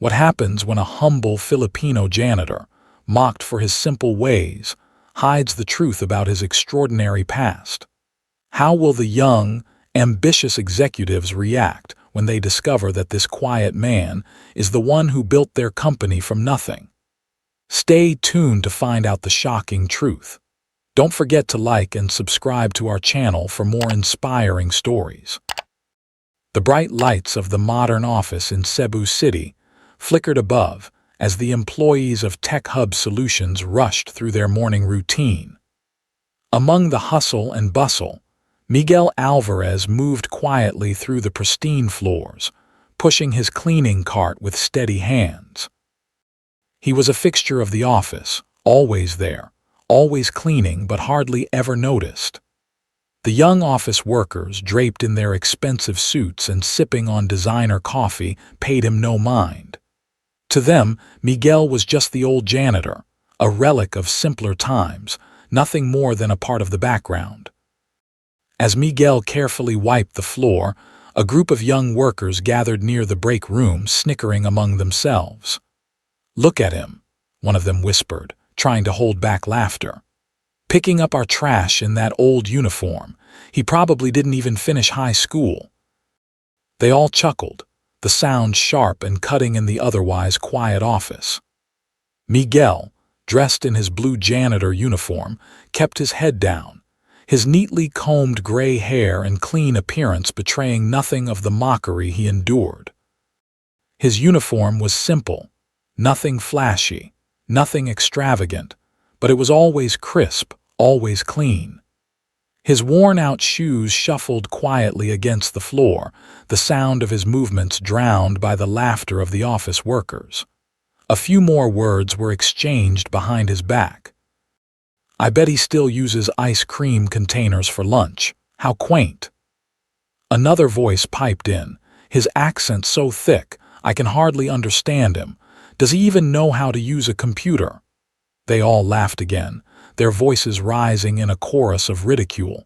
What happens when a humble Filipino janitor, mocked for his simple ways, hides the truth about his extraordinary past? How will the young, ambitious executives react when they discover that this quiet man is the one who built their company from nothing? Stay tuned to find out the shocking truth. Don't forget to like and subscribe to our channel for more inspiring stories. The bright lights of the modern office in Cebu City flickered above as the employees of Tech Hub Solutions rushed through their morning routine. Among the hustle and bustle, Miguel Alvarez moved quietly through the pristine floors, pushing his cleaning cart with steady hands. He was a fixture of the office, always there, always cleaning but hardly ever noticed. The young office workers, draped in their expensive suits and sipping on designer coffee, paid him no mind. To them, Miguel was just the old janitor, a relic of simpler times, nothing more than a part of the background. As Miguel carefully wiped the floor, a group of young workers gathered near the break room, snickering among themselves. "Look at him," one of them whispered, trying to hold back laughter. "Picking up our trash in that old uniform. He probably didn't even finish high school." They all chuckled, the sound sharp and cutting in the otherwise quiet office. Miguel, dressed in his blue janitor uniform, kept his head down, his neatly combed gray hair and clean appearance betraying nothing of the mockery he endured. His uniform was simple, nothing flashy, nothing extravagant, but it was always crisp, always clean. His worn-out shoes shuffled quietly against the floor, the sound of his movements drowned by the laughter of the office workers. A few more words were exchanged behind his back. "I bet he still uses ice cream containers for lunch. How quaint." Another voice piped in, his accent so thick I can hardly understand him. "Does he even know how to use a computer?" They all laughed again, their voices rising in a chorus of ridicule.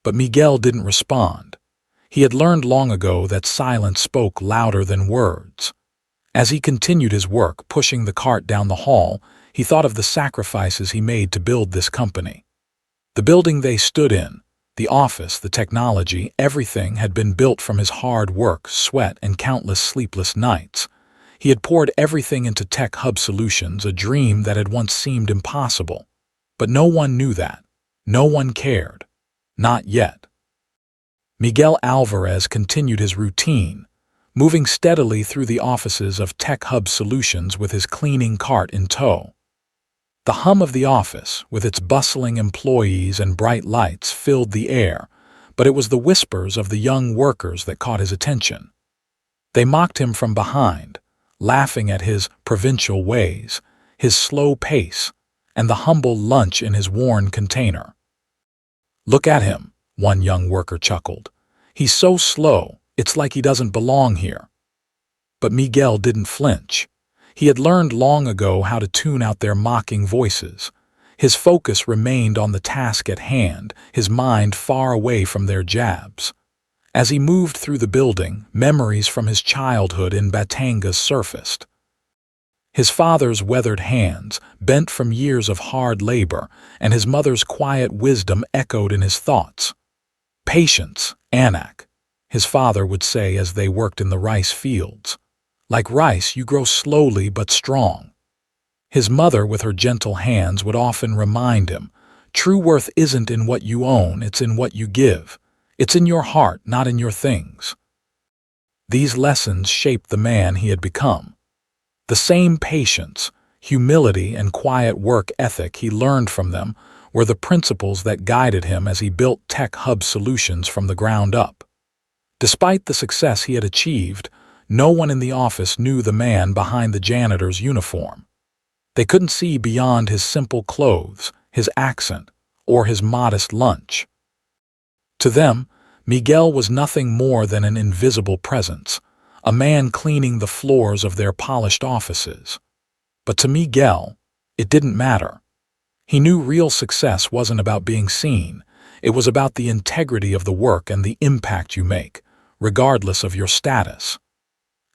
But Miguel didn't respond. He had learned long ago that silence spoke louder than words. As he continued his work, pushing the cart down the hall, he thought of the sacrifices he made to build this company. The building they stood in, the office, the technology, everything had been built from his hard work, sweat, and countless sleepless nights. He had poured everything into Tech Hub Solutions, a dream that had once seemed impossible. But no one knew that. No one cared. Not yet. Miguel Alvarez continued his routine, moving steadily through the offices of Tech Hub Solutions with his cleaning cart in tow. The hum of the office, with its bustling employees and bright lights, filled the air, but it was the whispers of the young workers that caught his attention. They mocked him from behind, laughing at his provincial ways, his slow pace, and the humble lunch in his worn container. "Look at him," one young worker chuckled. "He's so slow, it's like he doesn't belong here." But Miguel didn't flinch. He had learned long ago how to tune out their mocking voices. His focus remained on the task at hand, his mind far away from their jabs. As he moved through the building, memories from his childhood in Batangas surfaced. His father's weathered hands, bent from years of hard labor, and his mother's quiet wisdom echoed in his thoughts. "Patience, Anak," his father would say as they worked in the rice fields. "Like rice, you grow slowly but strong." His mother, with her gentle hands, would often remind him, "True worth isn't in what you own, it's in what you give. It's in your heart, not in your things." These lessons shaped the man he had become. The same patience, humility, and quiet work ethic he learned from them were the principles that guided him as he built Tech Hub Solutions from the ground up. Despite the success he had achieved, no one in the office knew the man behind the janitor's uniform. They couldn't see beyond his simple clothes, his accent, or his modest lunch. To them, Miguel was nothing more than an invisible presence, a man cleaning the floors of their polished offices. But to Miguel, it didn't matter. He knew real success wasn't about being seen. It was about the integrity of the work and the impact you make, regardless of your status.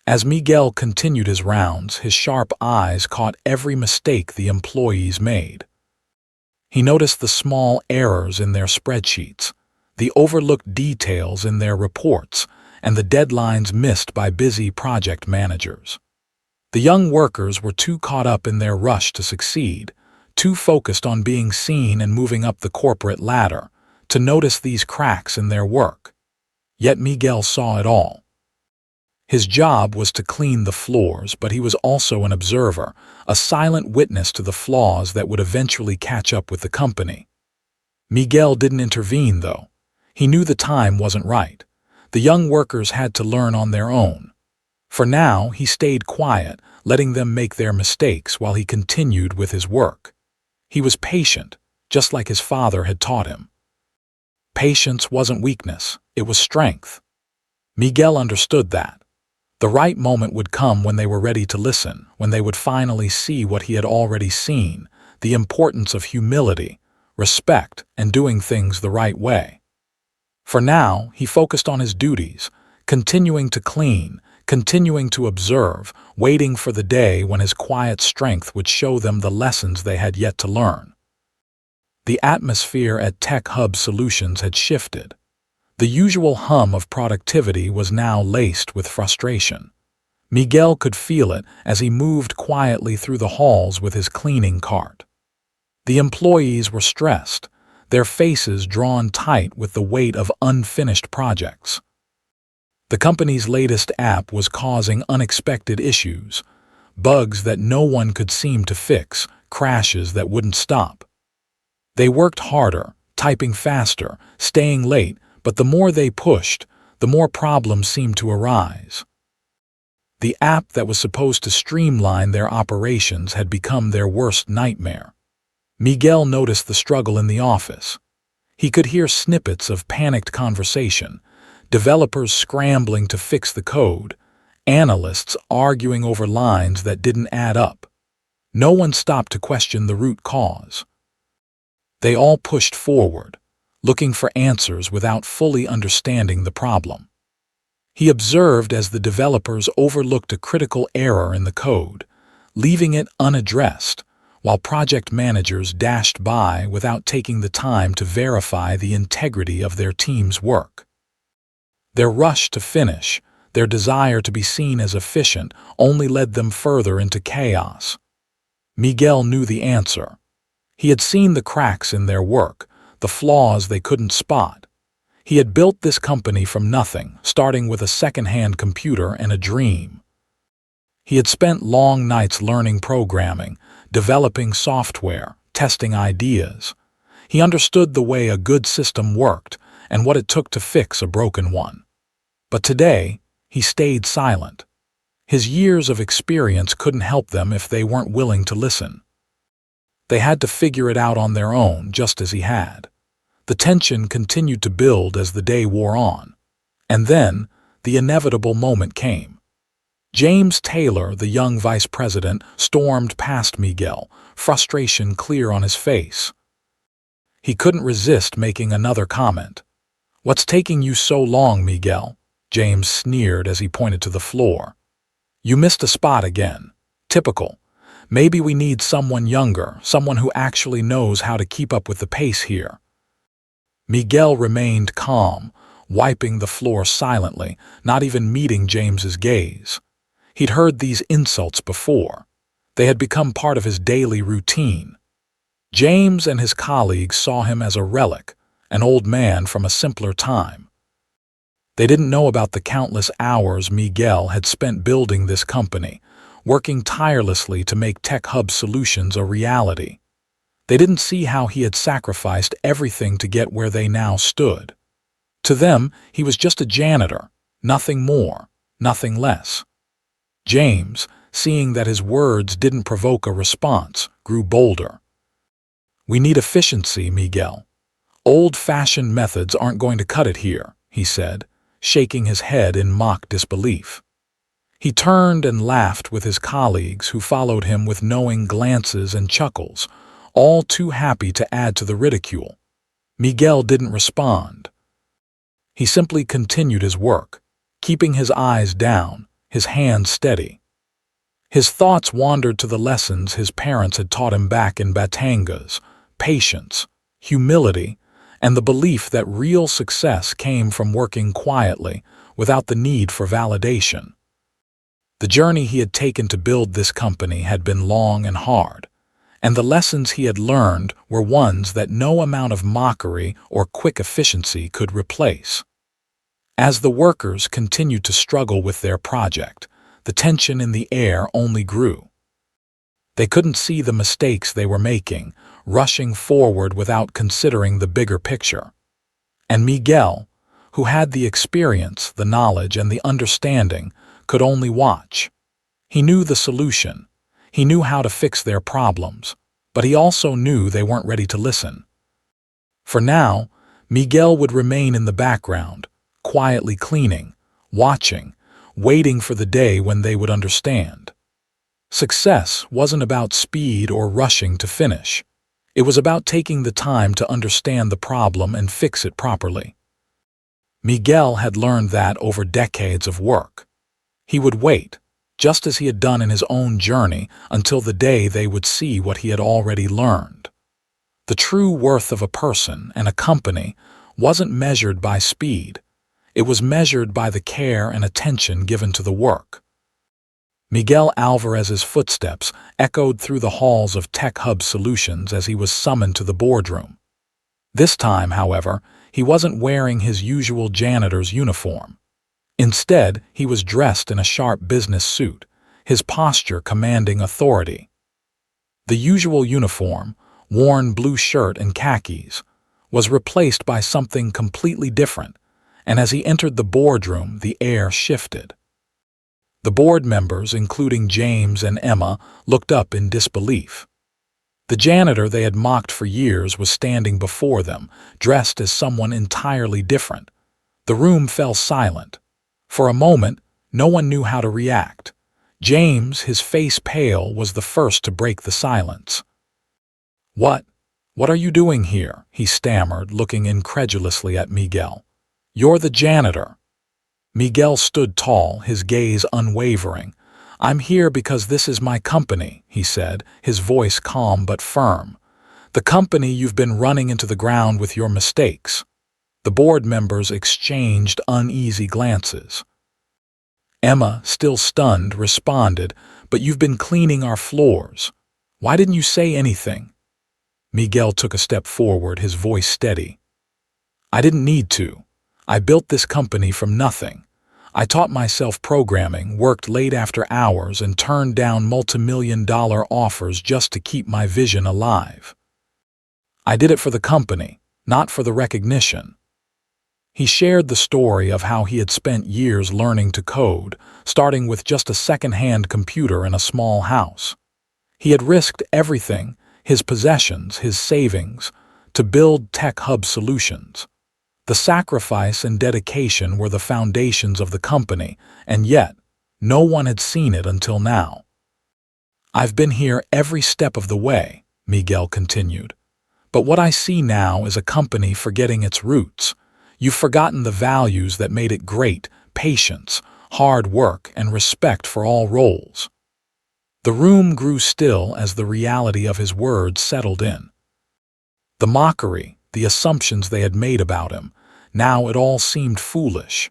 As Miguel continued his rounds, his sharp eyes caught every mistake the employees made. He noticed the small errors in their spreadsheets, the overlooked details in their reports, and the deadlines missed by busy project managers. The young workers were too caught up in their rush to succeed, too focused on being seen and moving up the corporate ladder, to notice these cracks in their work. Yet Miguel saw it all. His job was to clean the floors, but he was also an observer, a silent witness to the flaws that would eventually catch up with the company. Miguel didn't intervene, though. He knew the time wasn't right. The young workers had to learn on their own. For now, he stayed quiet, letting them make their mistakes while he continued with his work. He was patient, just like his father had taught him. Patience wasn't weakness, it was strength. Miguel understood that. The right moment would come when they were ready to listen, when they would finally see what he had already seen, the importance of humility, respect, and doing things the right way. For now, he focused on his duties, continuing to clean, continuing to observe, waiting for the day when his quiet strength would show them the lessons they had yet to learn. The atmosphere at Tech Hub Solutions had shifted. The usual hum of productivity was now laced with frustration. Miguel could feel it as he moved quietly through the halls with his cleaning cart. The employees were stressed, their faces drawn tight with the weight of unfinished projects. The company's latest app was causing unexpected issues, bugs that no one could seem to fix, crashes that wouldn't stop. They worked harder, typing faster, staying late, but the more they pushed, the more problems seemed to arise. The app that was supposed to streamline their operations had become their worst nightmare. Miguel noticed the struggle in the office. He could hear snippets of panicked conversation, developers scrambling to fix the code, analysts arguing over lines that didn't add up. No one stopped to question the root cause. They all pushed forward, looking for answers without fully understanding the problem. He observed as the developers overlooked a critical error in the code, leaving it unaddressed, while project managers dashed by without taking the time to verify the integrity of their team's work. Their rush to finish, their desire to be seen as efficient, only led them further into chaos. Miguel knew the answer. He had seen the cracks in their work, the flaws they couldn't spot. He had built this company from nothing, starting with a second-hand computer and a dream. He had spent long nights learning programming, developing software, testing ideas. He understood the way a good system worked and what it took to fix a broken one. But today, he stayed silent. His years of experience couldn't help them if they weren't willing to listen. They had to figure it out on their own, just as he had. The tension continued to build as the day wore on. And then, the inevitable moment came. James Taylor, the young vice president, stormed past Miguel, frustration clear on his face. He couldn't resist making another comment. "What's taking you so long, Miguel?" James sneered as he pointed to the floor. "You missed a spot again. Typical. Maybe we need someone younger, someone who actually knows how to keep up with the pace here." Miguel remained calm, wiping the floor silently, not even meeting James's gaze. He'd heard these insults before. They had become part of his daily routine. James and his colleagues saw him as a relic, an old man from a simpler time. They didn't know about the countless hours Miguel had spent building this company, working tirelessly to make Tech Hub Solutions a reality. They didn't see how he had sacrificed everything to get where they now stood. To them, he was just a janitor, nothing more, nothing less. James, seeing that his words didn't provoke a response, grew bolder. "We need efficiency, Miguel. Old-fashioned methods aren't going to cut it here," he said, shaking his head in mock disbelief. He turned and laughed with his colleagues, who followed him with knowing glances and chuckles, all too happy to add to the ridicule. Miguel didn't respond. He simply continued his work, keeping his eyes down, his hand steady. His thoughts wandered to the lessons his parents had taught him back in Batangas: patience, humility, and the belief that real success came from working quietly, without the need for validation. The journey he had taken to build this company had been long and hard, and the lessons he had learned were ones that no amount of mockery or quick efficiency could replace. As the workers continued to struggle with their project, the tension in the air only grew. They couldn't see the mistakes they were making, rushing forward without considering the bigger picture. And Miguel, who had the experience, the knowledge, and the understanding, could only watch. He knew the solution. He knew how to fix their problems, but he also knew they weren't ready to listen. For now, Miguel would remain in the background, quietly cleaning, watching, waiting for the day when they would understand. Success wasn't about speed or rushing to finish. It was about taking the time to understand the problem and fix it properly. Miguel had learned that over decades of work. He would wait, just as he had done in his own journey, until the day they would see what he had already learned. The true worth of a person and a company wasn't measured by speed. It was measured by the care and attention given to the work. Miguel Alvarez's footsteps echoed through the halls of Tech Hub Solutions as he was summoned to the boardroom. This time, however, he wasn't wearing his usual janitor's uniform. Instead, he was dressed in a sharp business suit, his posture commanding authority. The usual uniform, worn blue shirt and khakis, was replaced by something completely different, and as he entered the boardroom, the air shifted. The board members, including James and Emma, looked up in disbelief. The janitor they had mocked for years was standing before them, dressed as someone entirely different. The room fell silent. For a moment, no one knew how to react. James, his face pale, was the first to break the silence. What are you doing here?" he stammered, looking incredulously at Miguel. "You're the janitor." Miguel stood tall, his gaze unwavering. "I'm here because this is my company," he said, his voice calm but firm. "The company you've been running into the ground with your mistakes." The board members exchanged uneasy glances. Emma, still stunned, responded, "But you've been cleaning our floors. Why didn't you say anything?" Miguel took a step forward, his voice steady. "I didn't need to. I built this company from nothing. I taught myself programming, worked late after hours, and turned down multi-million-dollar offers just to keep my vision alive. I did it for the company, not for the recognition." He shared the story of how he had spent years learning to code, starting with just a second-hand computer in a small house. He had risked everything, his possessions, his savings, to build Tech Hub Solutions. The sacrifice and dedication were the foundations of the company, and yet, no one had seen it until now. "I've been here every step of the way," Miguel continued. "But what I see now is a company forgetting its roots. You've forgotten the values that made it great: patience, hard work, and respect for all roles." The room grew still as the reality of his words settled in. The mockery, the assumptions they had made about him, now it all seemed foolish.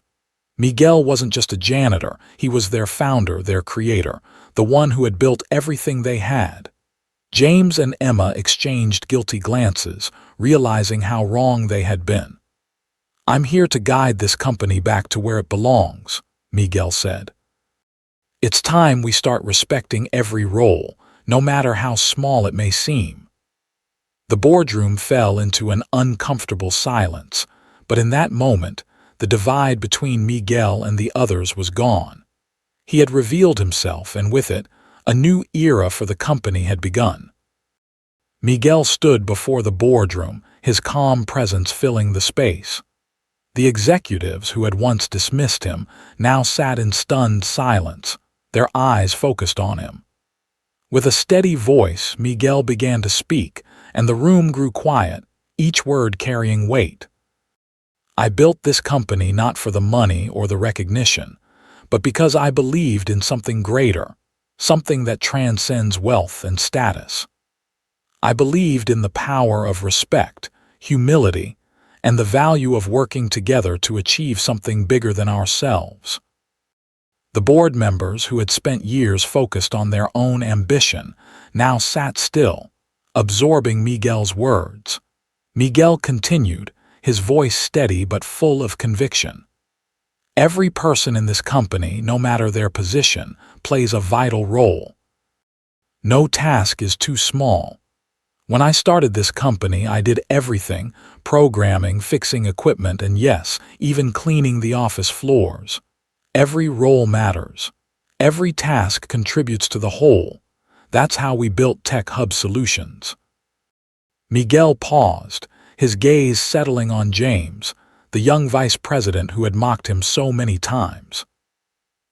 Miguel wasn't just a janitor, he was their founder, their creator, the one who had built everything they had. James and Emma exchanged guilty glances, realizing how wrong they had been. "I'm here to guide this company back to where it belongs," Miguel said. "It's time we start respecting every role, no matter how small it may seem." The boardroom fell into an uncomfortable silence, but in that moment, the divide between Miguel and the others was gone. He had revealed himself, and with it, a new era for the company had begun. Miguel stood before the boardroom, his calm presence filling the space. The executives who had once dismissed him now sat in stunned silence, their eyes focused on him. With a steady voice, Miguel began to speak, and the room grew quiet, each word carrying weight. "I built this company not for the money or the recognition, but because I believed in something greater, something that transcends wealth and status. I believed in the power of respect, humility, and the value of working together to achieve something bigger than ourselves. The board members who had spent years focused on their own ambition now sat still, absorbing Miguel's words. Miguel continued, his voice steady but full of conviction. Every person in this company, no matter their position, plays a vital role. No task is too small. When I started this company, I did everything: programming, fixing equipment, and yes, even cleaning the office floors. Every role matters. Every task contributes to the whole. That's how we built Tech Hub Solutions. Miguel paused, his gaze settling on James, the young vice president who had mocked him so many times.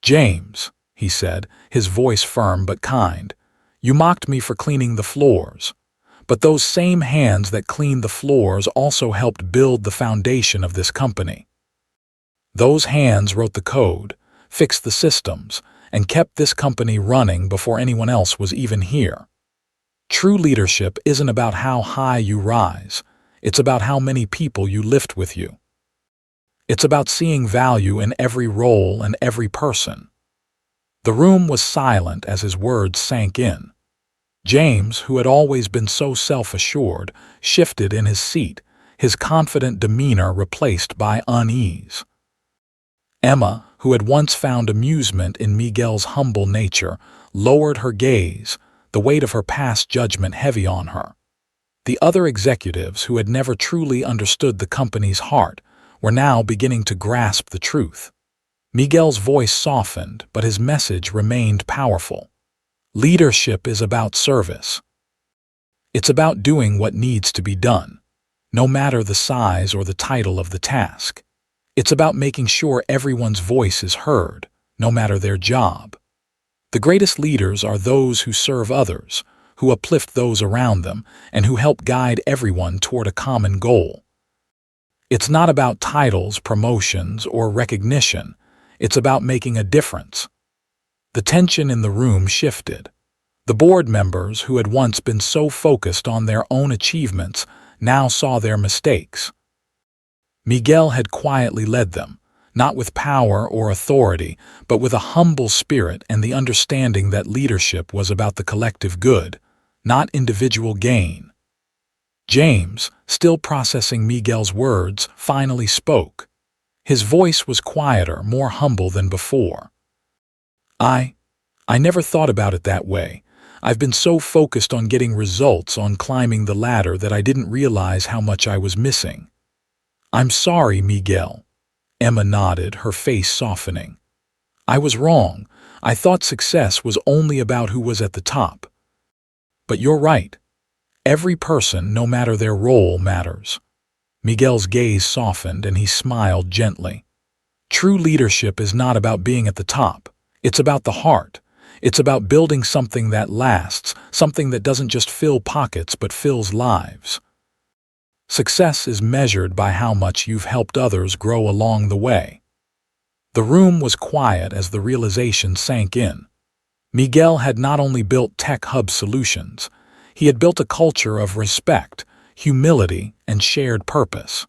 "James," he said, his voice firm but kind, "you mocked me for cleaning the floors. But those same hands that cleaned the floors also helped build the foundation of this company. Those hands wrote the code, fixed the systems, and kept this company running before anyone else was even here. True leadership isn't about how high you rise, it's about how many people you lift with you. It's about seeing value in every role and every person." The room was silent as his words sank in. James, who had always been so self-assured, shifted in his seat, his confident demeanor replaced by unease. Emma, who had once found amusement in Miguel's humble nature, lowered her gaze, the weight of her past judgment heavy on her. The other executives, who had never truly understood the company's heart, were now beginning to grasp the truth. Miguel's voice softened, but his message remained powerful. Leadership is about service. It's about doing what needs to be done, no matter the size or the title of the task. It's about making sure everyone's voice is heard, no matter their job. The greatest leaders are those who serve others, who uplift those around them, and who help guide everyone toward a common goal. It's not about titles, promotions, or recognition. It's about making a difference. The tension in the room shifted. The board members, who had once been so focused on their own achievements, now saw their mistakes. Miguel had quietly led them, not with power or authority, but with a humble spirit and the understanding that leadership was about the collective good, not individual gain. James, still processing Miguel's words, finally spoke. His voice was quieter, more humble than before. I never thought about it that way. I've been so focused on getting results, on climbing the ladder, that I didn't realize how much I was missing. I'm sorry, Miguel. Emma nodded, her face softening. I was wrong. I thought success was only about who was at the top. But you're right. Every person, no matter their role, matters. Miguel's gaze softened and he smiled gently. True leadership is not about being at the top. It's about the heart. It's about building something that lasts, something that doesn't just fill pockets but fills lives. Success is measured by how much you've helped others grow along the way. The room was quiet as the realization sank in. Miguel had not only built Tech Hub Solutions, he had built a culture of respect, humility, and shared purpose.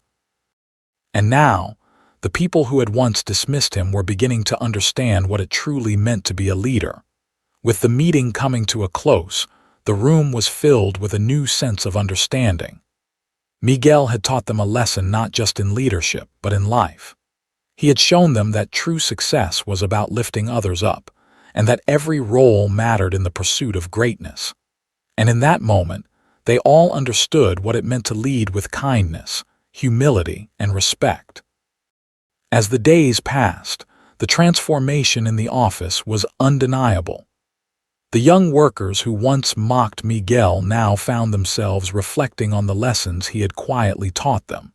And now, the people who had once dismissed him were beginning to understand what it truly meant to be a leader. With the meeting coming to a close, the room was filled with a new sense of understanding. Miguel had taught them a lesson not just in leadership, but in life. He had shown them that true success was about lifting others up, and that every role mattered in the pursuit of greatness. And in that moment, they all understood what it meant to lead with kindness, humility, and respect. As the days passed, the transformation in the office was undeniable. The young workers who once mocked Miguel now found themselves reflecting on the lessons he had quietly taught them.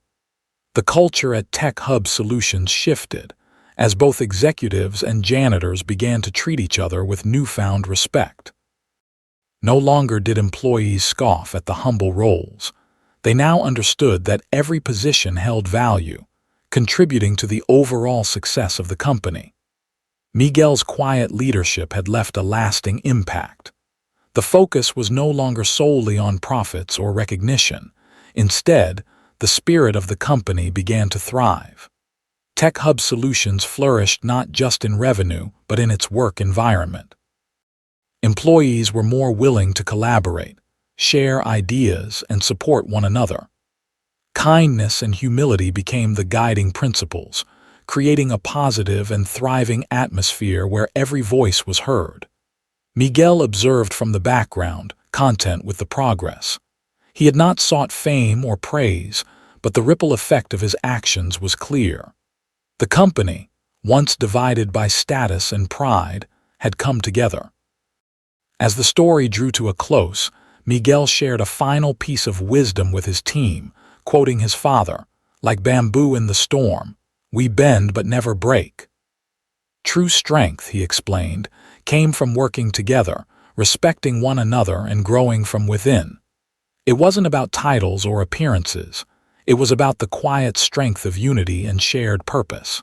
The culture at Tech Hub Solutions shifted, as both executives and janitors began to treat each other with newfound respect. No longer did employees scoff at the humble roles. They now understood that every position held value, contributing to the overall success of the company. Miguel's quiet leadership had left a lasting impact. The focus was no longer solely on profits or recognition. Instead, the spirit of the company began to thrive. Tech Hub Solutions flourished not just in revenue, but in its work environment. Employees were more willing to collaborate, share ideas, and support one another. Kindness and humility became the guiding principles, creating a positive and thriving atmosphere where every voice was heard. Miguel observed from the background, content with the progress. He had not sought fame or praise, but the ripple effect of his actions was clear. The company, once divided by status and pride, had come together. As the story drew to a close, Miguel shared a final piece of wisdom with his team, quoting his father, "Like bamboo in the storm, we bend but never break." True strength, he explained, came from working together, respecting one another and growing from within. It wasn't about titles or appearances. It was about the quiet strength of unity and shared purpose.